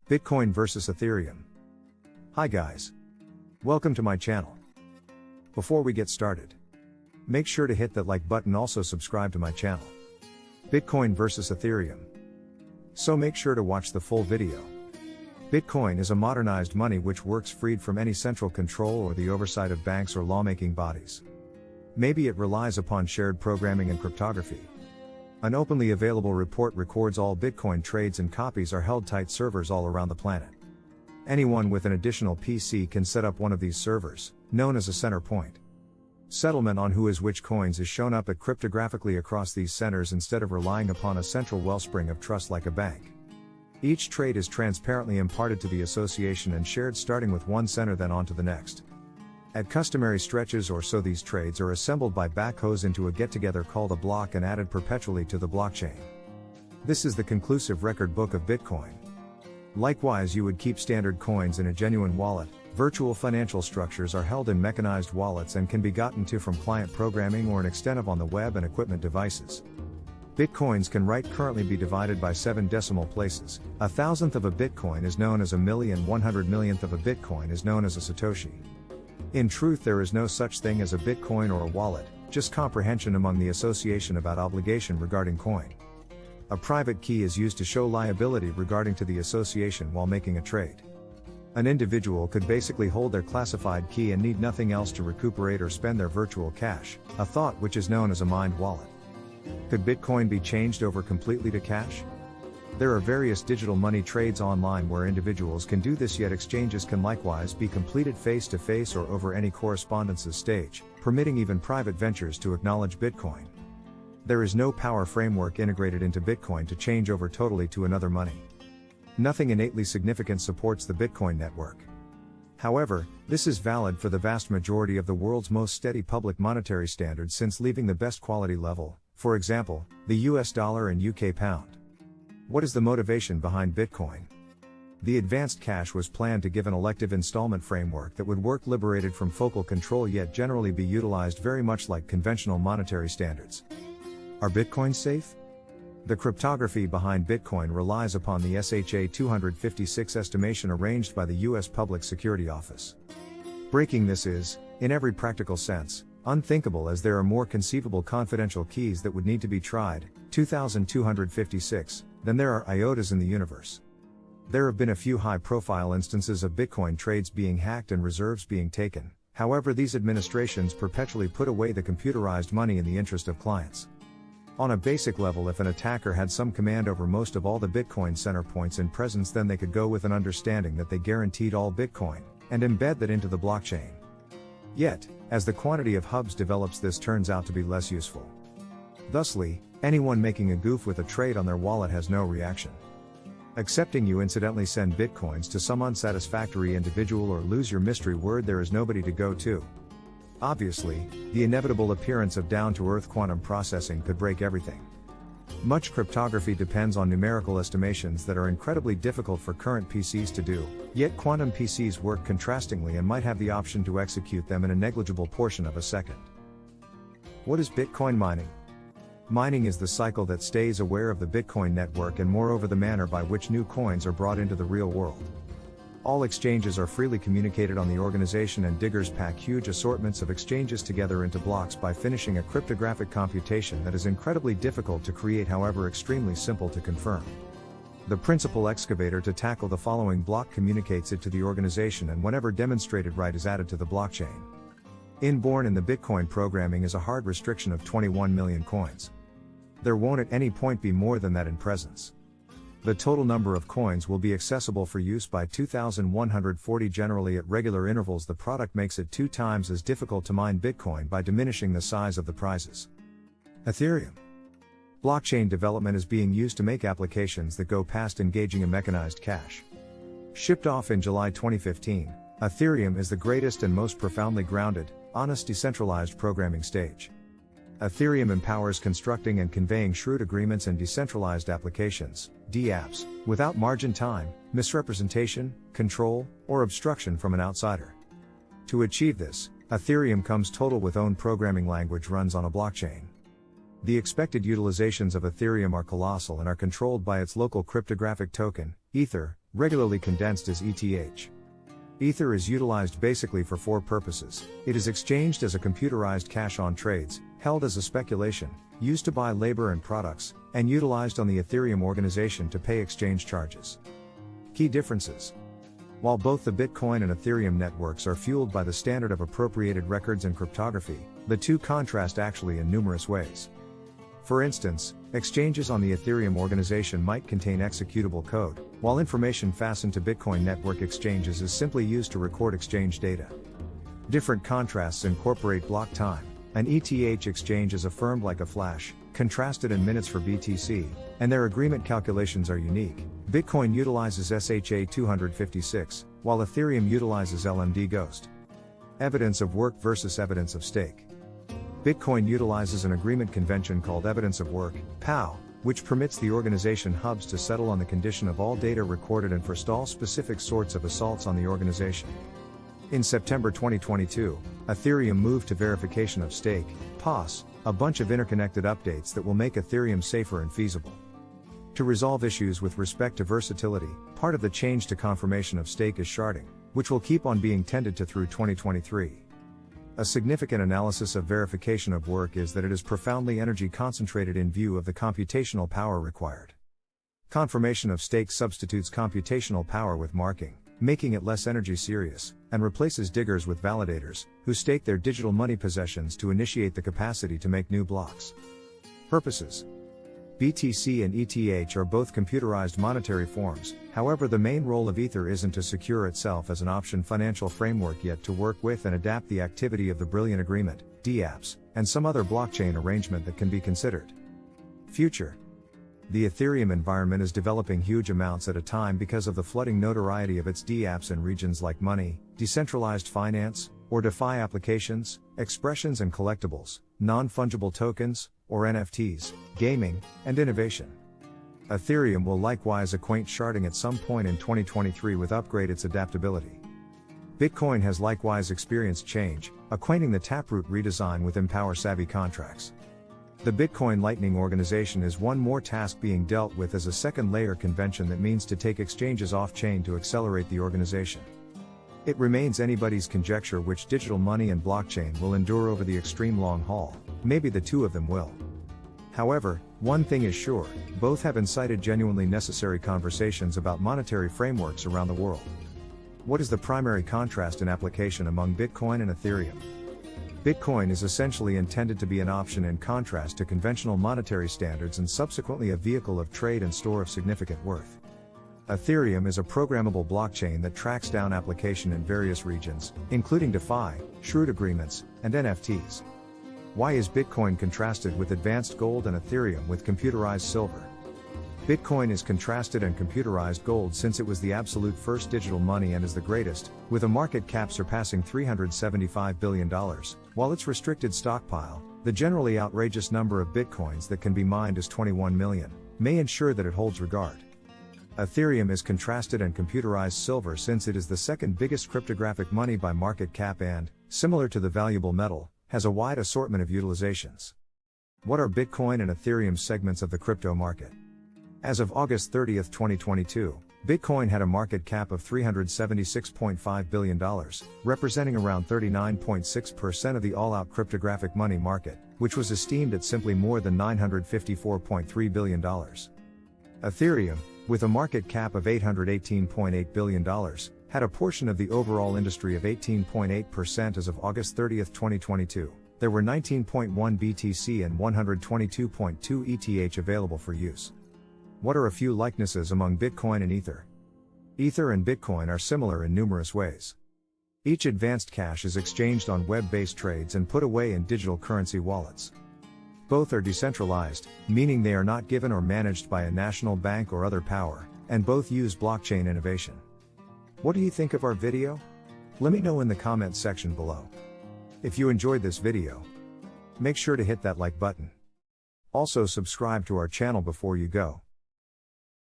Bitcoin versus Ethereum. Hi guys. Welcome to my channel. Before we get started, make sure to hit that like button, also subscribe to my channel. Bitcoin versus Ethereum. So make sure to watch the full video. Bitcoin is a modernized money which works freed from any central control or the oversight of banks or lawmaking bodies. Maybe it relies upon shared programming and cryptography. An openly available report records all Bitcoin trades and copies are held tight servers all around the planet. Anyone with an additional PC can set up one of these servers, known as a center point. Settlement on who is which coins is shown up cryptographically across these centers instead of relying upon a central wellspring of trust like a bank. Each trade is transparently imparted to the association and shared starting with one center then on to the next. At customary stretches or so, these trades are assembled by backhoes into a get-together called a block and added perpetually to the blockchain. This is the conclusive record book of Bitcoin. Likewise, you would keep standard coins in a genuine wallet. Virtual financial structures are held in mechanized wallets and can be gotten to from client programming or an extent of on the web and equipment devices. Bitcoins can currently be divided by 7 decimal places. 1,000th of a Bitcoin is known as a milli and 100 millionth of a Bitcoin is known as a Satoshi. In truth, there is no such thing as a Bitcoin or a wallet, just comprehension among the association about obligation regarding coin. A private key is used to show liability regarding to the association while making a trade. An individual could basically hold their classified key and need nothing else to recuperate or spend their virtual cash, a thought which is known as a mined wallet. Could Bitcoin be changed over completely to cash? There are various digital money trades online where individuals can do this, yet exchanges can likewise be completed face-to-face or over any correspondences stage, permitting even private ventures to acknowledge Bitcoin. There is no power framework integrated into Bitcoin to change over totally to another money. Nothing innately significant supports the Bitcoin network. However, this is valid for the vast majority of the world's most steady public monetary standards since leaving the best quality level, for example, the US dollar and UK pound. What is the motivation behind Bitcoin? The advanced cash was planned to give an elective installment framework that would work liberated from focal control yet generally be utilized very much like conventional monetary standards. Are Bitcoins safe? The cryptography behind Bitcoin relies upon the SHA-256 estimation arranged by the US Public Security Office. Breaking this is, in every practical sense, unthinkable as there are more conceivable confidential keys that would need to be tried, 2,256, than there are iotas in the universe. There have been a few high-profile instances of Bitcoin trades being hacked and reserves being taken. However, these administrations perpetually put away the computerized money in the interest of clients. On a basic level, if an attacker had some command over most of all the Bitcoin center points in presence, then they could go with an understanding that they guaranteed all Bitcoin, and embed that into the blockchain. Yet, as the quantity of hubs develops, this turns out to be less useful. Thusly, anyone making a goof with a trade on their wallet has no reaction. Accepting you incidentally send Bitcoins to some unsatisfactory individual or lose your mystery word, there is nobody to go to. Obviously, the inevitable appearance of down-to-earth quantum processing could break everything. Much cryptography depends on numerical estimations that are incredibly difficult for current PCs to do, yet quantum PCs work contrastingly and might have the option to execute them in a negligible portion of a second. What is Bitcoin mining? Mining is the cycle that stays aware of the Bitcoin network and moreover the manner by which new coins are brought into the real world. All exchanges are freely communicated on the organization, and diggers pack huge assortments of exchanges together into blocks by finishing a cryptographic computation that is incredibly difficult to create, however extremely simple to confirm. The principal excavator to tackle the following block communicates it to the organization, and whenever demonstrated right is added to the blockchain. Inborn in the Bitcoin programming is a hard restriction of 21 million coins. There won't at any point be more than that in presence. The total number of coins will be accessible for use by 2,140 generally at regular intervals. The product makes it 2 times as difficult to mine Bitcoin by diminishing the size of the prizes. Ethereum. Blockchain development is being used to make applications that go past engaging in mechanized cash. Shipped off in July 2015, Ethereum is the greatest and most profoundly grounded, honest decentralized programming stage. Ethereum empowers constructing and conveying shrewd agreements and decentralized applications, DApps, without margin time, misrepresentation, control, or obstruction from an outsider. To achieve this, Ethereum comes total with own programming language runs on a blockchain. The expected utilizations of Ethereum are colossal and are controlled by its local cryptographic token, Ether, regularly condensed as ETH. Ether is utilized basically for four purposes. It is exchanged as a computerized cash on trades, held as a speculation, used to buy labor and products, and utilized on the Ethereum organization to pay exchange charges. Key differences. While both the Bitcoin and Ethereum networks are fueled by the standard of appropriated records and cryptography, the two contrast actually in numerous ways. For instance, exchanges on the Ethereum organization might contain executable code, while information fastened to Bitcoin network exchanges is simply used to record exchange data. Different contrasts incorporate block time. An ETH exchange is affirmed like a flash, contrasted in minutes for BTC, and their agreement calculations are unique. Bitcoin utilizes SHA-256, while Ethereum utilizes LMD Ghost. Evidence of work versus evidence of stake. Bitcoin utilizes an agreement convention called evidence of work, POW, which permits the organization hubs to settle on the condition of all data recorded and forestall specific sorts of assaults on the organization. In September 2022, Ethereum moved to verification of stake, POS, a bunch of interconnected updates that will make Ethereum safer and feasible. To resolve issues with respect to versatility, part of the change to confirmation of stake is sharding, which will keep on being tended to through 2023. A significant analysis of verification of work is that it is profoundly energy concentrated in view of the computational power required. Confirmation of stake substitutes computational power with marking, making it less energy serious, and replaces diggers with validators, who stake their digital money possessions to initiate the capacity to make new blocks. Purposes. BTC and ETH are both computerized monetary forms, however the main role of Ether isn't to secure itself as an option financial framework yet to work with and adapt the activity of the Brilliant Agreement, dApps, and some other blockchain arrangement that can be considered. Future. The Ethereum environment is developing huge amounts at a time because of the flooding notoriety of its dApps in regions like money, decentralized finance, or DeFi applications, expressions and collectibles, non-fungible tokens, or NFTs, gaming, and innovation. Ethereum will likewise acquaint sharding at some point in 2023 with upgrade its adaptability. Bitcoin has likewise experienced change, acquainting the Taproot redesign with Empower-savvy contracts. The Bitcoin Lightning organization is one more task being dealt with as a second layer convention that means to take exchanges off-chain to accelerate the organization. It remains anybody's conjecture which digital money and blockchain will endure over the extreme long haul. Maybe the two of them will. However, one thing is sure, both have incited genuinely necessary conversations about monetary frameworks around the world. What is the primary contrast in application among Bitcoin and Ethereum? Bitcoin is essentially intended to be an option in contrast to conventional monetary standards and subsequently a vehicle of trade and store of significant worth. Ethereum is a programmable blockchain that tracks down application in various regions, including DeFi, Shroud agreements, and NFTs. Why is Bitcoin contrasted with advanced gold and Ethereum with computerized silver? Bitcoin is contrasted and computerized gold since it was the absolute first digital money and is the greatest, with a market cap surpassing $375 billion, while its restricted stockpile, the generally outrageous number of Bitcoins that can be mined is 21 million, may ensure that it holds regard. Ethereum is contrasted and computerized silver since it is the second biggest cryptographic money by market cap and, similar to the valuable metal, has a wide assortment of utilizations. What are Bitcoin and Ethereum segments of the crypto market? As of August 30, 2022, Bitcoin had a market cap of $376.5 billion, representing around 39.6% of the all-out cryptographic money market, which was esteemed at simply more than $954.3 billion. Ethereum, with a market cap of $818.8 billion, had a portion of the overall industry of 18.8% as of August 30, 2022. There were 19.1 BTC and 122.2 ETH available for use. What are a few likenesses among Bitcoin and Ether? Ether and Bitcoin are similar in numerous ways. Each advanced cash is exchanged on web-based trades and put away in digital currency wallets. Both are decentralized, meaning they are not given or managed by a national bank or other power, and both use blockchain innovation. What do you think of our video? Let me know in the comments section below. If you enjoyed this video, make sure to hit that like button. Also subscribe to our channel before you go.